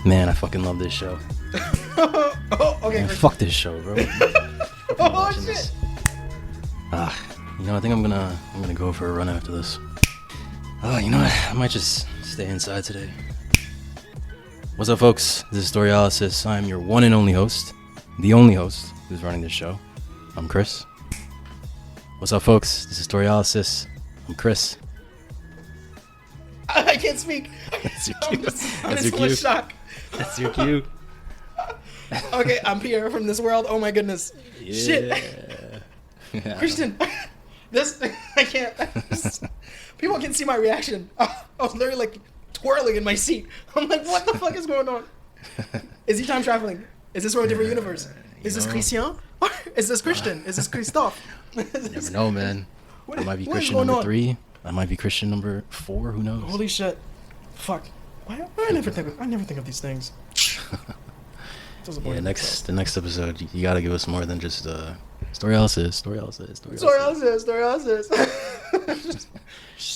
Man, I fucking love this show. Oh, okay. Man, fuck this show, bro. Oh shit. This. You know, I think I'm gonna go for a run after this. You know what? I might just stay inside today. What's up, folks? This is Storyalysis. I'm your one and only host, the only host who's running this show. I'm Chris. What's up, folks? This is Storyalysis. I'm Chris. I can't speak. That's your I'm cue. just That's in your full cue. shock. That's your cue. Okay, I'm Pierre from this world. Oh my goodness. Yeah. Shit. Yeah. Christian, this I can't. People can see my reaction. I was literally like twirling in my seat. I'm like, what the fuck is going on? Is he time traveling? Is this from a different universe? Is this Christian? Is this Christian? Is this Christophe? You never know, man. I might be what is Christian going number on? 3. I might be Christian number 4. Who knows? Holy shit. Fuck. Why I never think of these things. Yeah, the next episode, you gotta give us more than just Storyalysis.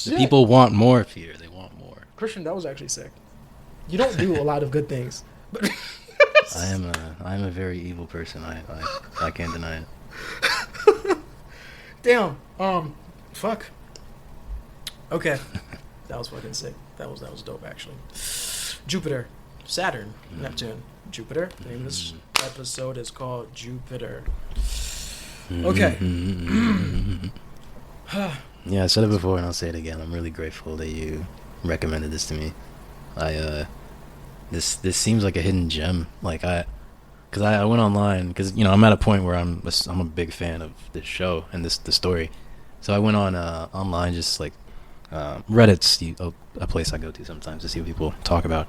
The people want more, Peter. They want more. Christian, that was actually sick. You don't do a lot of good things, but I am a very evil person. I can't deny it. damn. Fuck. Okay, that was fucking sick. That was dope actually. Jupiter, Saturn, Neptune, Jupiter. The name of this episode is called Jupiter. Okay. Yeah, I said it before and I'll say it again. I'm really grateful that you recommended this to me. This seems like a hidden gem. Like cause I went online because I'm at a point where I'm a big fan of this show and the story. So I went on online, just like Reddit's a place I go to sometimes to see what people talk about,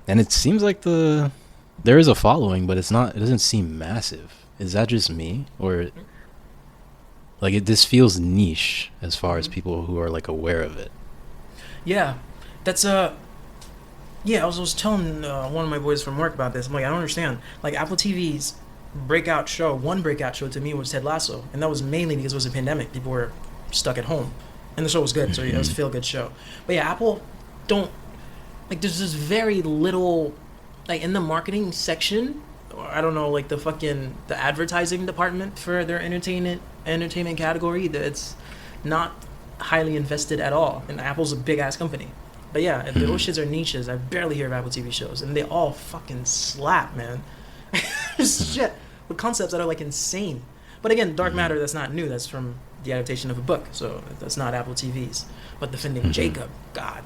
and it seems like there is a following, but it doesn't seem massive. Is that just me, or like this feels niche as far as people who are like aware of it? Yeah, that's yeah. I was telling one of my boys from work about this. I'm like, I don't understand. Like Apple TV's one breakout show to me was Ted Lasso, and that was mainly because it was a pandemic. People were stuck at home, and the show was good, so it was a feel good show. But yeah, Apple don't like. There's just very little like in the marketing section. Or I don't know, like the advertising department for their entertainment category. That it's not highly invested at all. And Apple's a big ass company. But yeah, those shits are niches. I barely hear of Apple TV shows, and they all fucking slap, man. Shit with concepts that are like insane. But again, Dark Matter, that's not new. That's from the adaptation of a book, so that's not Apple TV's. But Defending Jacob, God,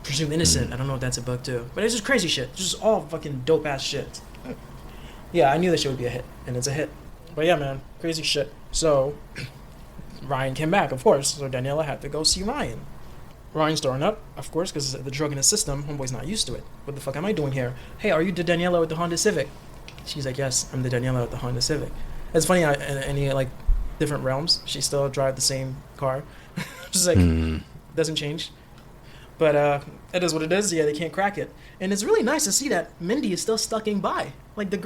Presumed Innocent. I don't know if that's a book too, but it's just crazy shit. It's just all fucking dope ass shit. Yeah, I knew this shit would be a hit, and it's a hit. But yeah, man, crazy shit. So Ryan came back, of course. So Daniela had to go see Ryan. Ryan's throwing up, of course, because the drug in his system. Homeboy's not used to it. What the fuck am I doing here? Hey, are you the Daniela with the Honda Civic? She's like, yes, I'm the Daniela with the Honda Civic. It's funny, in any like different realms, she still drives the same car. Just like doesn't change. But it is what it is. Yeah, they can't crack it, and it's really nice to see that Mindy is still sticking by. Like the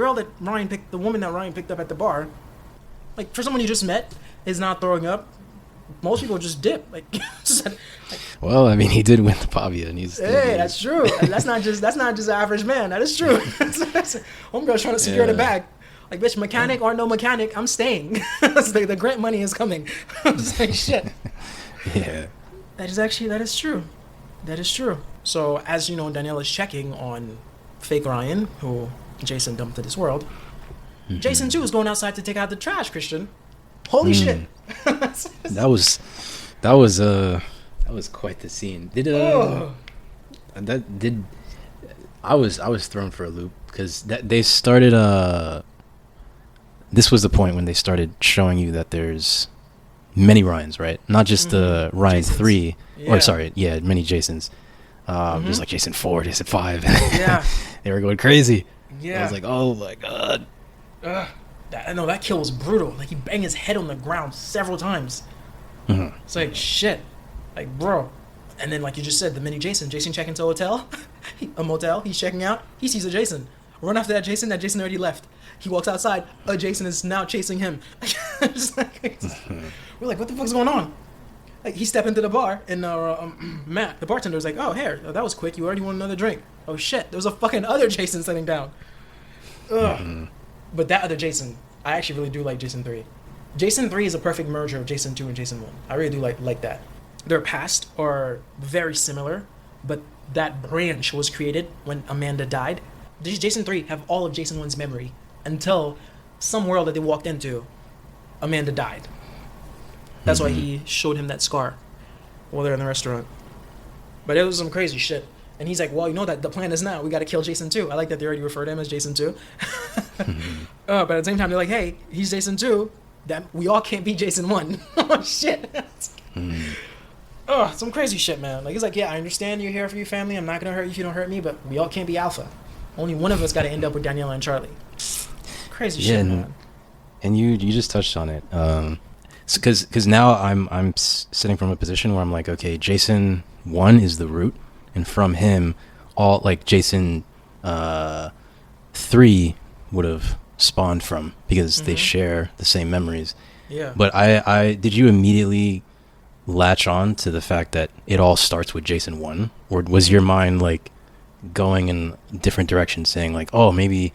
woman that Ryan picked up at the bar. Like for someone you just met is not throwing up. Most people just dip. Like, Well, I mean, he did win the Pavia, and he's. Hey, that's true. That's not just an average man. That is true. Homegirl's trying to secure the bag. Like, bitch, mechanic or no mechanic, I'm staying. The grant money is coming. I'm just like, shit. Yeah. That is true. That is true. So, as you know, Daniela's checking on fake Ryan, who Jason dumped to this world. Jason, too, is going outside to take out the trash, Christian. Holy shit. That was quite the scene. I was thrown for a loop because they started this was the point when they started showing you that there's many Ryans, right? Not just the Ryan Jasons. 3 Yeah. or sorry, yeah, many Jasons. There's like Jason 4, Jason 5. Yeah. They were going crazy. Yeah. I was like, oh my god. That kill was brutal. Like, he banged his head on the ground several times. It's like, shit. Like, bro. And then, like you just said, the mini Jason check into a motel. He's checking out. He sees a Jason. Run after that Jason already left. He walks outside. A Jason is now chasing him. We're like, what the fuck's going on? Like he stepped into the bar and Matt, the bartender, was like, "Oh, here, that was quick. You already want another drink? Oh shit, there was a fucking other Jason sitting down." Ugh. Mm-hmm. But that other Jason, I actually really do like Jason 3. Jason 3 is a perfect merger of Jason 2 and Jason 1. I really do like that. Their past are very similar, but that branch was created when Amanda died. These Jason 3 have all of Jason 1's memory until some world that they walked into, Amanda died. That's why he showed him that scar while they're in the restaurant. But it was some crazy shit. And he's like, well, you know that the plan is now. We got to kill Jason 2. I like that they already refer to him as Jason 2. But at the same time, they're like, hey, he's Jason 2. That we all can't be Jason 1. Oh, shit. Oh, some crazy shit, man. Like, he's like, yeah, I understand you're here for your family. I'm not going to hurt you if you don't hurt me. But we all can't be Alpha. Only one of us got to end up with Daniela and Charlie. Crazy shit, man. And you just touched on it. Because now I'm sitting from a position where I'm like, okay, Jason 1 is the root. And from him, all like Jason 3 would have spawned from, because they share the same memories. Yeah. But I did you immediately latch on to the fact that it all starts with Jason 1, or was your mind like going in different directions, saying like, oh, maybe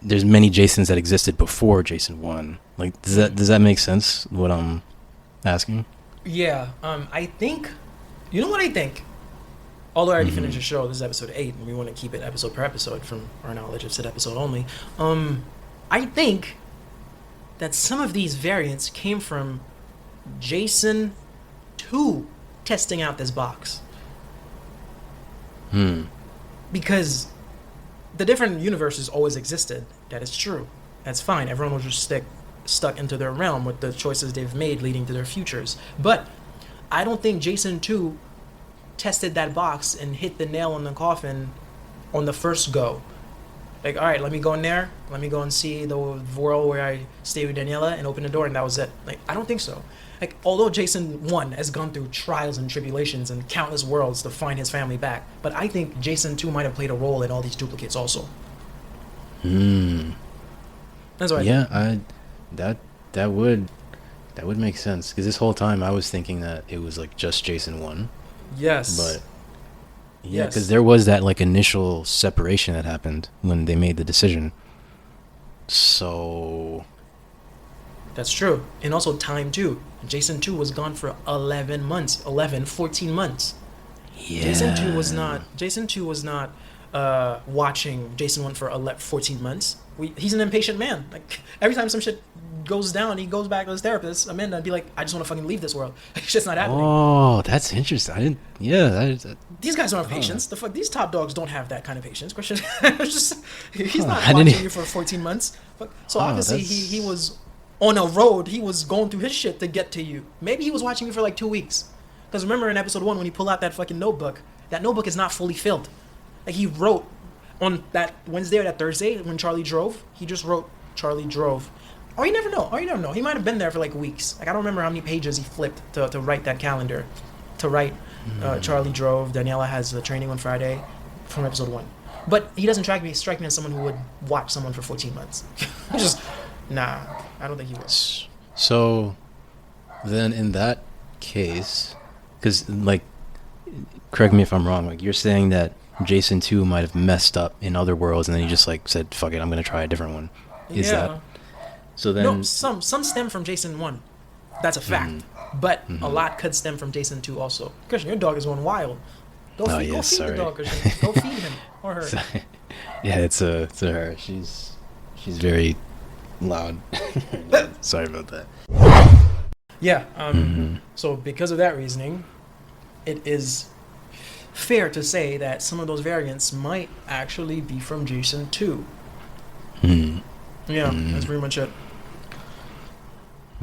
there's many Jasons that existed before Jason 1? Like, does that make sense, what I'm asking? Yeah. I think, you know what I think? Although I already finished the show, this is episode 8, and we want to keep it episode per episode from our knowledge of said episode only. I think that some of these variants came from Jason 2 testing out this box. Because the different universes always existed. That is true. That's fine. Everyone will just stuck into their realm with the choices they've made leading to their futures. But I don't think Jason 2 tested that box and hit the nail on the coffin on the first go. Like, all right, let me go in there. Let me go and see the world where I stay with Daniela and open the door, and that was it. Like, I don't think so. Like, although Jason 1 has gone through trials and tribulations and countless worlds to find his family back, but I think Jason 2 might have played a role in all these duplicates also. That's what I think. That would make sense, because this whole time I was thinking that it was like just Jason 1. Yes. But yeah, because there was that like initial separation that happened when they made the decision. So that's true. And also time too. Jason 2 was gone for 14 months. Yeah. Jason 2 was not watching Jason 1 for 14 months. He's an impatient man. Like, every time some shit goes down, he goes back to his therapist, Amanda, and be like, I just want to fucking leave this world. It's just not happening. Oh, that's interesting. I didn't. Yeah. These guys don't have patience. The fuck, these top dogs don't have that kind of patience. Christian, he's not watching you for 14 months. So obviously he was on a road. He was going through his shit to get to you. Maybe he was watching you for like 2 weeks. Because remember in episode 1 when he pulled out that fucking notebook, that notebook is not fully filled. Like, he wrote on that Wednesday or that Thursday when Charlie drove. He just wrote Charlie drove. Or you never know. He might have been there for like weeks. Like, I don't remember how many pages he flipped to write that calendar. To write Charlie drove, Daniela has the training on Friday from episode 1. But he doesn't strike me as someone who would watch someone for 14 months. Nah, I don't think he would. So then in that case, because like, correct me if I'm wrong, like you're saying that Jason 2 might have messed up in other worlds and then he just like said, fuck it, I'm going to try a different one. Is that? So then... No, some stem from Jason 1. That's a fact. But a lot could stem from Jason 2 also. Christian, your dog is going wild. Go feed the dog, Christian. Go feed him or her. Yeah, it's her. She's very loud. Sorry about that. Yeah. So because of that reasoning, it is fair to say that some of those variants might actually be from Jason 2. Yeah, that's pretty much it.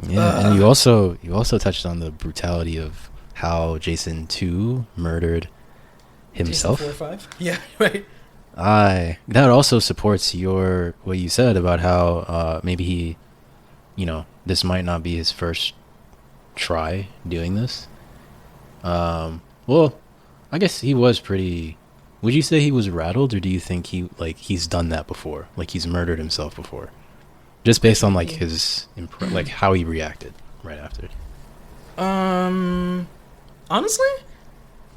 Yeah, and you also touched on the brutality of how Jason 2 murdered himself. Jason 4 or 5? Yeah, right. That also supports what you said about how maybe he, this might not be his first try doing this. Well, I guess he was pretty. Would you say he was rattled, or do you think he's done that before, like he's murdered himself before, just based on like his like how he reacted right after? Um, honestly,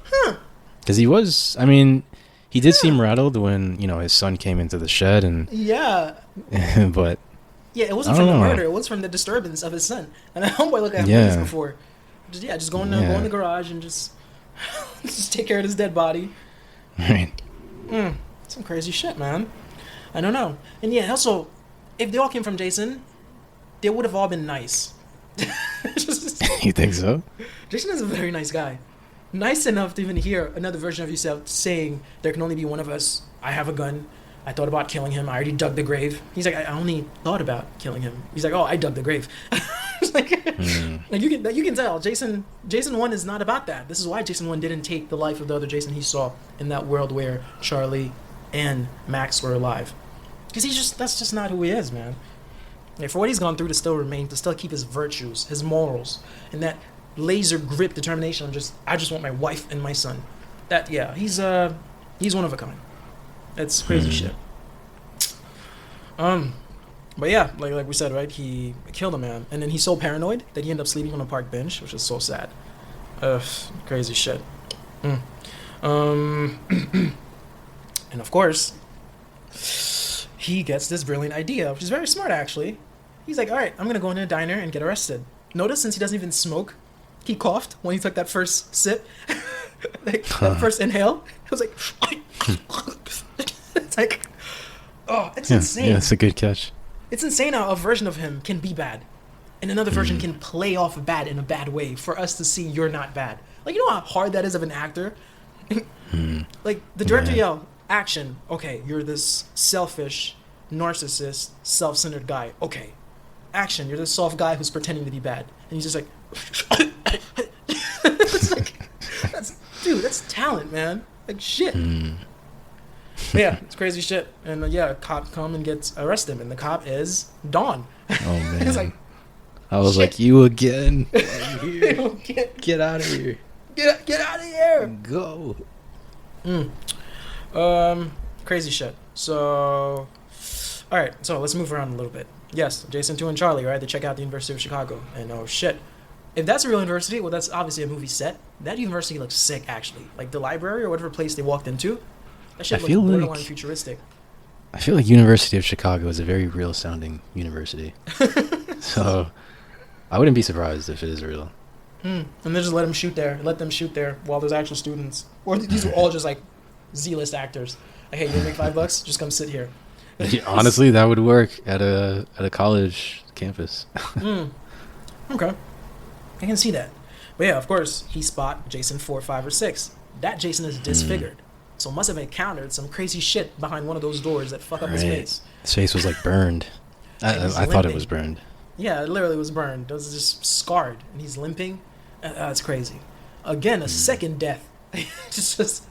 huh? Because he was, I mean, he did Yeah, seem rattled when his son came into the shed, and yeah, but yeah. It I wasn't don't from the know. murder. It was from the disturbance of his son. And homeboy looked at movies Yeah, before. Just go in yeah, the garage and just just take care of his dead body. right. Mm, some crazy shit, man. I don't know. And yeah, also, if they all came from Jason, they would have all been nice. Just- You think so? Jason is a very nice guy. Nice enough to even hear another version of yourself saying, there can only be one of us. I have a gun. I thought about killing him. I already dug the grave. He's like, I only thought about killing him. He's like, oh, I dug the grave. It's like you can tell Jason 1 is not about that. This is why Jason 1 didn't take the life of the other Jason he saw in that world where Charlie and Max were alive. Because that's just not who he is, man. Like, for what he's gone through to still remain, to still keep his virtues, his morals, and that laser grip determination on I just want my wife and my son. That, yeah, he's one of a kind. That's crazy shit. But yeah, like we said, right? He killed a man, and then he's so paranoid that he ended up sleeping on a park bench, which is so sad. Ugh, crazy shit. And of course, he gets this brilliant idea, which is very smart, actually. He's like, all right, I'm gonna go in a diner and get arrested. Notice, since he doesn't even smoke, he coughed when he took that first sip, like that first inhale. It was like, it's like, oh, it's insane. Yeah, it's a good catch. It's insane how a version of him can be bad, and another version can play off bad in a bad way for us to see you're not bad. Like, you know how hard that is of an actor. Like, the director yelled, "Action!" Okay, you're this selfish, narcissist, self-centered guy. Okay, action! You're this soft guy who's pretending to be bad, and he's just like, it's like, that's talent, man. Like, shit. But yeah, it's crazy shit. And yeah, a cop come and gets arrest him, and the cop is Dawn. Oh man, It's like, I was shit. like, you again? Get out of here! Get out of here. Go! Crazy shit. So, all right. So let's move around a little bit. Yes, Jason 2 and Charlie, right? They check out the University of Chicago, and oh shit, if that's a real university, well, that's obviously a movie set. That university looks sick, actually. Like the library or whatever place they walked into, that shit I looks feel borderline like futuristic. I feel like University of Chicago is a very real sounding university. So I wouldn't be surprised if it is real. And they just let them shoot there while there's actual students. Or these were all just like Z-list actors. Like, hey, you wanna make $5? Just come sit here. Honestly, that would work at a college campus. Okay. I can see that. But yeah, of course, he spot Jason 4, 5, or 6. That Jason is disfigured. So must have encountered some crazy shit behind one of those doors that fuck up his face. His face was like burned. I thought it was burned. Yeah, it literally was burned. It was just scarred. And he's limping. That's crazy. Again, a second death. just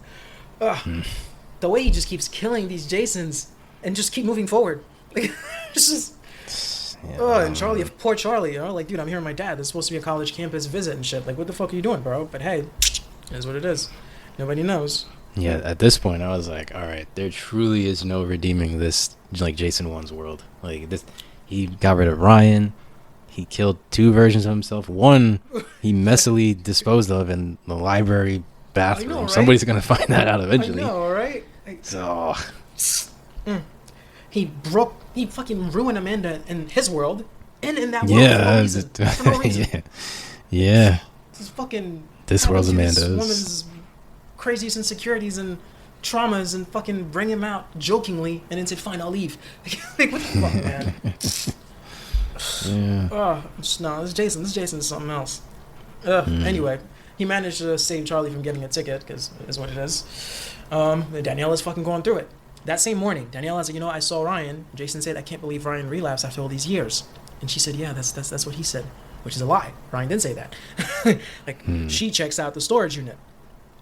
the way he just keeps killing these Jasons and just keep moving forward. Like, it's just... and Charlie, poor Charlie, like, dude, I'm here with my dad. There's supposed to be a college campus visit and shit. Like, what the fuck are you doing, bro? But hey, it is what it is. Nobody knows. Yeah, at this point, I was like, all right, there truly is no redeeming this, like, Jason 1's world. Like, this, he got rid of Ryan. He killed 2 versions of himself. One, he messily disposed of in the library bathroom. I know, right? Somebody's going to find that out eventually. I know, right? So... He fucking ruined Amanda in his world and in that world for no reason. For no reason. Yeah. This fucking... This world's Amanda's Amanda's. Woman's craziest insecurities and traumas and fucking bring him out jokingly and then say, fine, I'll leave. Like, what the fuck, man? Yeah. Oh, no, this Jason is something else. Anyway, he managed to save Charlie from getting a ticket, because it is what it is. Daniela's fucking going through it. That same morning, Daniela said, I saw Ryan. Jason said, I can't believe Ryan relapsed after all these years. And she said, yeah, that's what he said, which is a lie. Ryan didn't say that. She checks out the storage unit.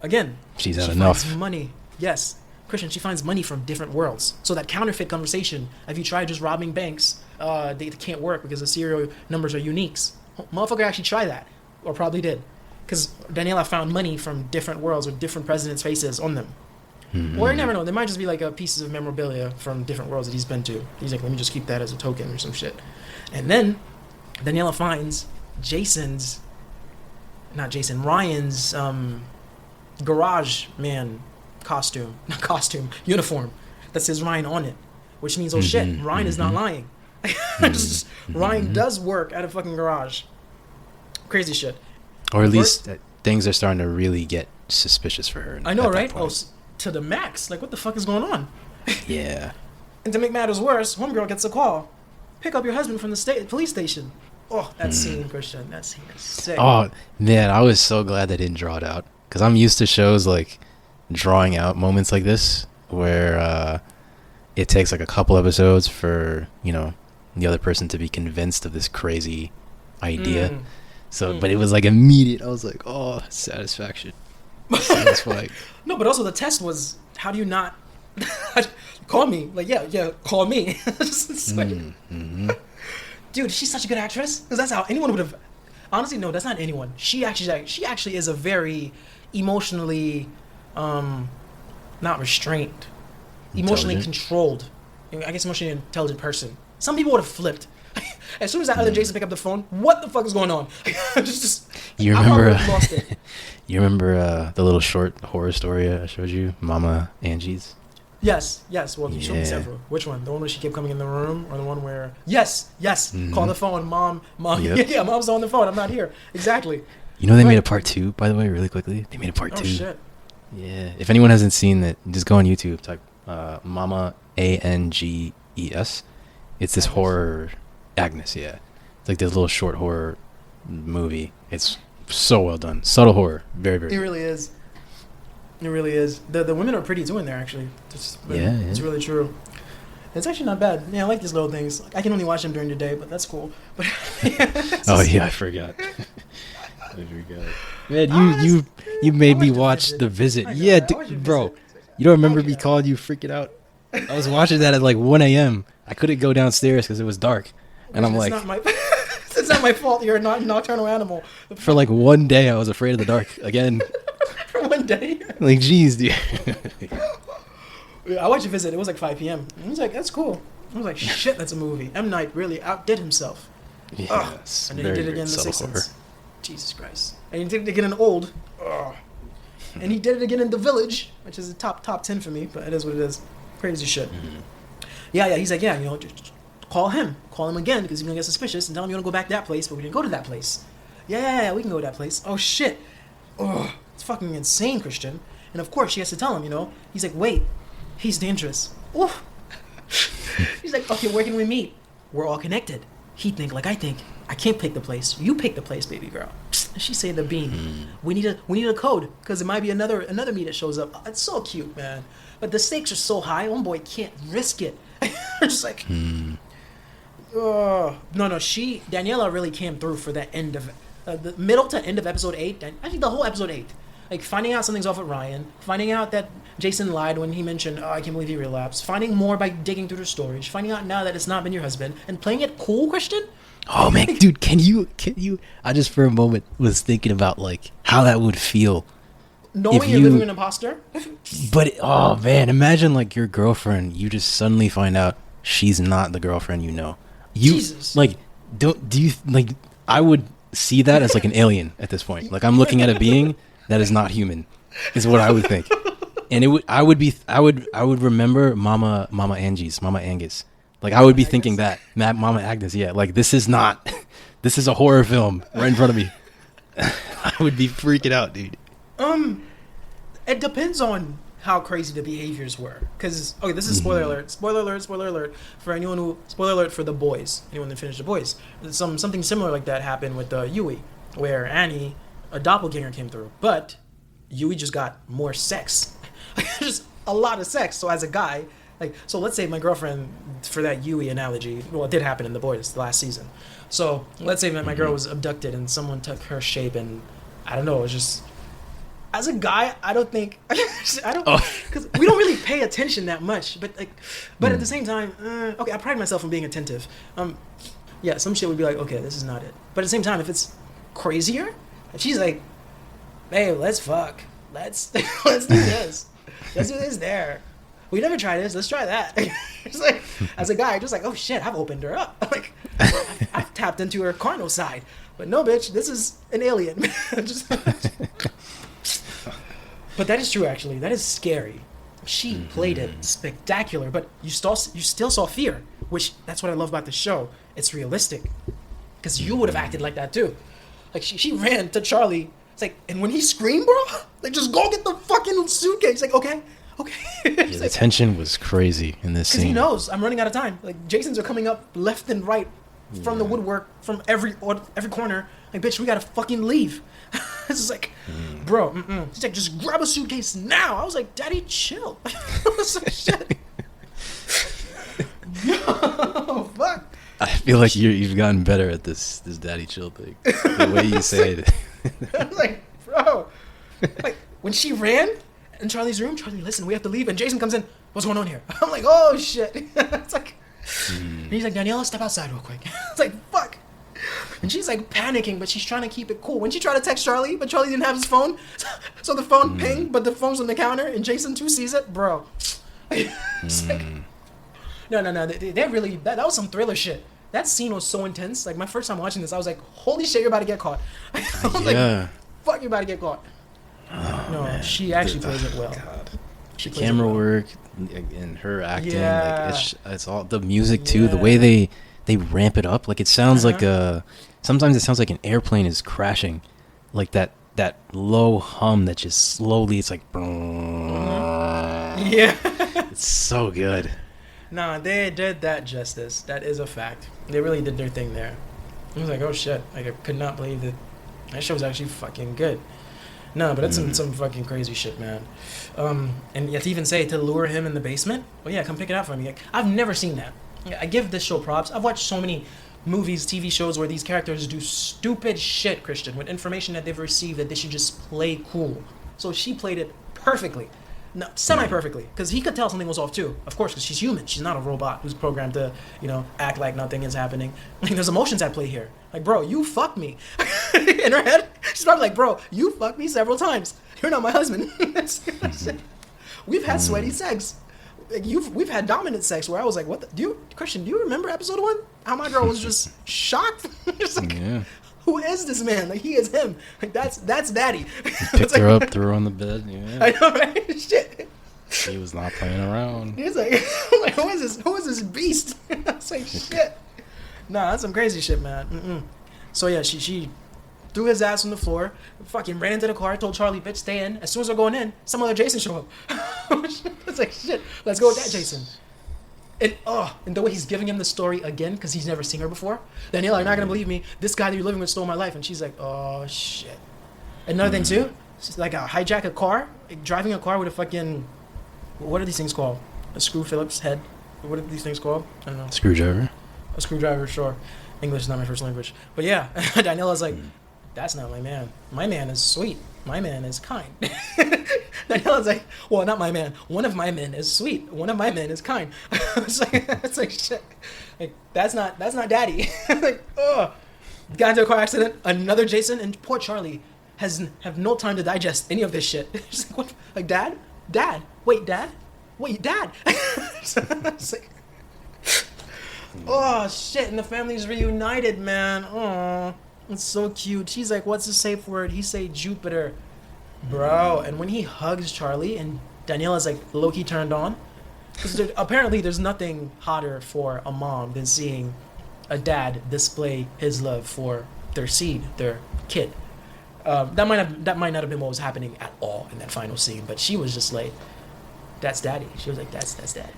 Again, She's had she enough. finds money. Yes. Christian, she finds money from different worlds. So that counterfeit conversation, if you try just robbing banks, they can't work because the serial numbers are uniques. Motherfucker actually tried that. Or probably did. Because Daniela found money from different worlds with different presidents' faces on them. Or you never know. There might just be like pieces of memorabilia from different worlds that he's been to. He's like, let me just keep that as a token or some shit. And then Daniela finds Jason's not Jason, Ryan's garage man costume, not costume, uniform that says Ryan on it, which means, oh shit, Ryan is not lying. Ryan does work at a fucking garage. Crazy shit. Or at least things are starting to really get suspicious for her. I know, right? Oh, to the max. Like, what the fuck is going on? Yeah. And to make matters worse, homegirl gets a call. Pick up your husband from the police station. Oh, that scene, Christian. That scene is sick. Oh, man, I was so glad they didn't draw it out. Because I'm used to shows, like, drawing out moments like this, where it takes, like, a couple episodes for, you know, the other person to be convinced of this crazy idea. So, but it was, like, immediate. I was like, oh, satisfaction. Satisfying. No, but also the test was, how do you not... call me. Like, yeah, call me. Dude, she's such a good actress. Because that's how anyone would have... Honestly, no, that's not anyone. She actually is a very emotionally... not restrained. Emotionally controlled. I guess emotionally intelligent person. Some people would have flipped. As soon as that other Jason picked up the phone, what the fuck is going on? You remember? Lost it. You remember the little short horror story I showed you, Mama Angie's? Yes. Well, you showed me several. Which one? The one where she kept coming in the room, or the one where? Yes. Call the phone, mom. Yep. Yeah, mom's on the phone. I'm not here. Exactly. You know they made a part 2, by the way, really quickly. They made a part 2. Oh shit. Yeah. If anyone hasn't seen it, just go on YouTube. Type Mama Anges. It's this horror. Agnes, yeah. It's like this little short horror movie. It's so well done. Subtle horror. Very, very It really is. It really is. The women are pretty too in there, actually. It's really true. It's actually not bad. Yeah, I like these little things. I can only watch them during the day, but that's cool. But oh yeah, I forgot. Man, you made me watch The Visit. Yeah, bro. You don't remember me calling you freaking out? I was watching that at like 1 a.m. I couldn't go downstairs because it was dark. And I'm like... It's not my fault. You're a nocturnal animal. For like one day, I was afraid of the dark again. For one day? Like, geez, dude. I watched a Visit. It was like 5 p.m. I was like, that's cool. I was like, shit, that's a movie. M. Night really outdid himself. Yes. And then he did it again in The Sixth Sense. Jesus Christ. And he did it again in Old. And he did it again in The Village, which is a top 10 for me, but it is what it is. Crazy shit. Yeah, he's like, just call him again, because he's gonna get suspicious, and tell him you wanna go back to that place, but we didn't go to that place. Yeah, we can go to that place. Oh shit. It's fucking insane, Christian. And of course she has to tell him, he's like, wait, he's dangerous. Oof. He's like, okay, where can we meet? We're all connected. He think like I think. I can't pick the place. You pick the place, baby girl. And she say the bean. We need a code, because it might be another me that shows up. It's so cute, man. But the stakes are so high, homeboy can't risk it. Just like, no. Daniela really came through for that end of the middle to end of episode 8. I think the whole episode 8, like finding out something's off with Ryan, finding out that Jason lied when he mentioned, I can't believe he relapsed, finding more by digging through the storage, finding out now that it's not been your husband, and playing it cool, Christian. Oh man, dude, can you? I just for a moment was thinking about like how that would feel. Knowing you're living an imposter? But, oh man, imagine like your girlfriend, you just suddenly find out she's not the girlfriend you know. Jesus. Like, I would see that as like an alien at this point. Like I'm looking at a being that is not human, is what I would think. And I would remember Mama Angus. Like I would be thinking that, Mama Agnes, yeah, like this is a horror film right in front of me. I would be freaking out, dude. It depends on how crazy the behaviors were. Because, okay, this is spoiler alert. Spoiler alert for anyone who... Spoiler alert for The Boys. Anyone that finished The Boys. Something similar like that happened with Yui, where Annie, a doppelganger, came through. But Yui just got more sex. Just a lot of sex. So as a guy... So let's say my girlfriend, for that Yui analogy... Well, it did happen in The Boys last season. So let's say that my girl was abducted and someone took her shape and... I don't know, it was just... As a guy, I don't think because we don't really pay attention that much. But at the same time, okay, I pride myself on being attentive. Some shit would be like, okay, this is not it. But at the same time, if it's crazier, if she's like, hey, let's fuck, let's do this, let's do this there. We never tried this. Let's try that. Just like, as a guy, just like, oh shit, I've opened her up. Like, I've tapped into her carnal side. But no, bitch, this is an alien. Just, but that is true, actually. That is scary. She played it spectacular, but you still saw fear, which that's what I love about the show. It's realistic, because you would have acted like that too. Like she ran to Charlie. It's like, and when he screamed, bro, like just go get the fucking suitcase. Like okay. Yeah, the like, tension was crazy in this scene. Because he knows I'm running out of time. Like Jasons are coming up left and right from the woodwork, from every corner. Like bitch, we gotta fucking leave. It's just like, bro, he's like, just grab a suitcase now. I was like, Daddy, chill. I was like, shit. Yo, fuck. I feel like you've gotten better at this daddy chill thing. The way you say it. I'm like, bro. Like, when she ran in Charlie's room, Charlie, listen, we have to leave. And Jason comes in, what's going on here? I'm like, oh, shit. It's like, and he's like, Daniela, step outside real quick. It's like, fuck. And she's like panicking, but she's trying to keep it cool. When she tried to text Charlie, but Charlie didn't have his phone, so the phone pinged, but the phone's on the counter, and Jason too sees it, bro. It's like, no. They really that was some thriller shit. That scene was so intense. Like my first time watching this, I was like, holy shit, you're about to get caught. I was like, fuck, you're about to get caught. Oh, no, man. She actually plays it well. God. She The plays camera it well. work and her acting, Yeah. like it's all the music too. The way they ramp it up, like it sounds like sometimes it sounds like an airplane is crashing, like that low hum that just slowly. It's like, Yeah. it's so good. Nah, they did that justice. That is a fact. They really did their thing there. I was like, oh shit. Like I could not believe that show was actually fucking good. No, but it's some fucking crazy shit, man. And you have to even say to lure him in the basement. Well, yeah, come pick it up for me. Like, I've never seen that. I give this show props. I've watched so many movies, TV shows where these characters do stupid shit, Christian, with information that they've received that they should just play cool. So she played it perfectly. No, semi-perfectly, because he could tell something was off too. Of course, because she's human. She's not a robot who's programmed to, act like nothing is happening. Like, there's emotions at play here. Like, bro, you fucked me. In her head, she's probably like, bro, you fucked me several times. You're not my husband. We've had sweaty sex. Like, we've had dominant sex where I was like, what? Christian, do you remember episode 1? How my girl was just shocked. Just like, who is this man? Like, he is him. Like, that's daddy. Picked her up, threw her on the bed. Yeah. I know, right? Shit. He was not playing around. He's like, who is this beast? I was like, shit. Nah, that's some crazy shit, man. So yeah, she threw his ass on the floor, fucking ran into the car, told Charlie, bitch, stay in. As soon as they're going in, some other Jason show up. It's like, shit, let's go with that Jason. And the way he's giving him the story again, because he's never seen her before. Daniela, you're not going to believe me. This guy that you're living with stole my life. And she's like, oh, shit. Another thing, too, it's like hijack a car, driving a car with a fucking, what are these things called? A screw Phillips head. What are these things called? I don't know. Screwdriver. A screwdriver, sure. English is not my first language. But yeah, Daniela's like, that's not my man. My man is sweet. My man is kind. Daniela's like, well, not my man. One of my men is sweet. One of my men is kind. It's like shit. Like that's not daddy. Like, oh, got into a car accident. Another Jason, and poor Charlie have no time to digest any of this shit. She's like, what? Like, dad, wait, dad. It's like, oh shit! And the family's reunited, man. Oh, it's so cute. She's like, "What's the safe word?" He say Jupiter, bro. And when he hugs Charlie, and Daniela's like low-key turned on, because apparently there's nothing hotter for a mom than seeing a dad display his love for their seed, their kid. That might not have been what was happening at all in that final scene, but she was just like, "That's daddy." She was like, "That's daddy."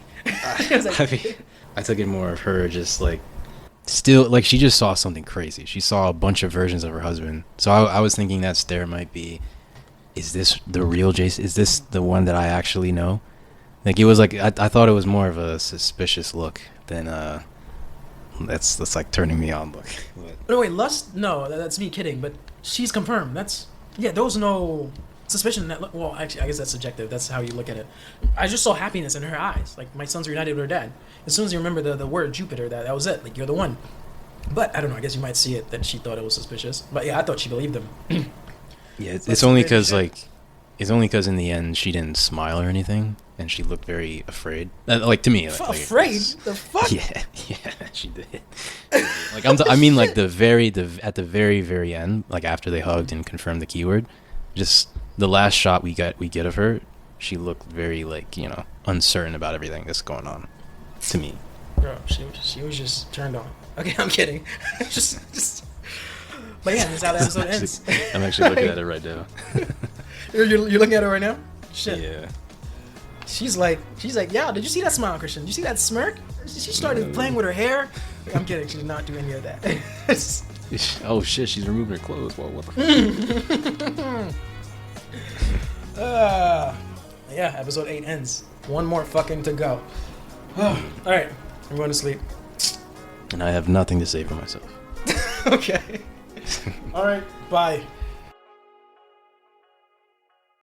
She was like, I mean, I took it more of her just like still like she just saw something crazy. She saw a bunch of versions of her husband. So I was thinking that stare might be, is this the real Jason? Is this the one that I actually know? Like it was like I thought it was more of a suspicious look than that's like turning me on look. No wait, lust? No, that's me kidding. But she's confirmed. There was no suspicion that. Well, actually, I guess that's subjective. That's how you look at it. I just saw happiness in her eyes. Like my son's reunited with her dad. As soon as you remember the word Jupiter, that was it. Like you're the one. But I don't know. I guess you might see it that she thought it was suspicious. But yeah, I thought she believed him. Yeah, it's only because in the end she didn't smile or anything, and she looked very afraid. Like to me, like, Afraid? The fuck? Yeah, she did. Like I mean, like at the very end, like after they hugged and confirmed the keyword, just the last shot we get of her, she looked very like uncertain about everything that's going on. To me, bro, she was just turned on. Okay, I'm kidding. just. But yeah, that's how the episode ends. I'm actually looking at it right now. You're looking at it right now? Shit. Yeah. She's like, yeah, did you see that smile, Christian? Did you see that smirk? She started playing with her hair. I'm kidding, she did not do any of that. Oh shit, she's removing her clothes. Whoa, what the fuck? Yeah, episode 8 ends. One more fucking to go. Alright, I'm going to sleep. And I have nothing to say for myself. Okay. Alright, bye.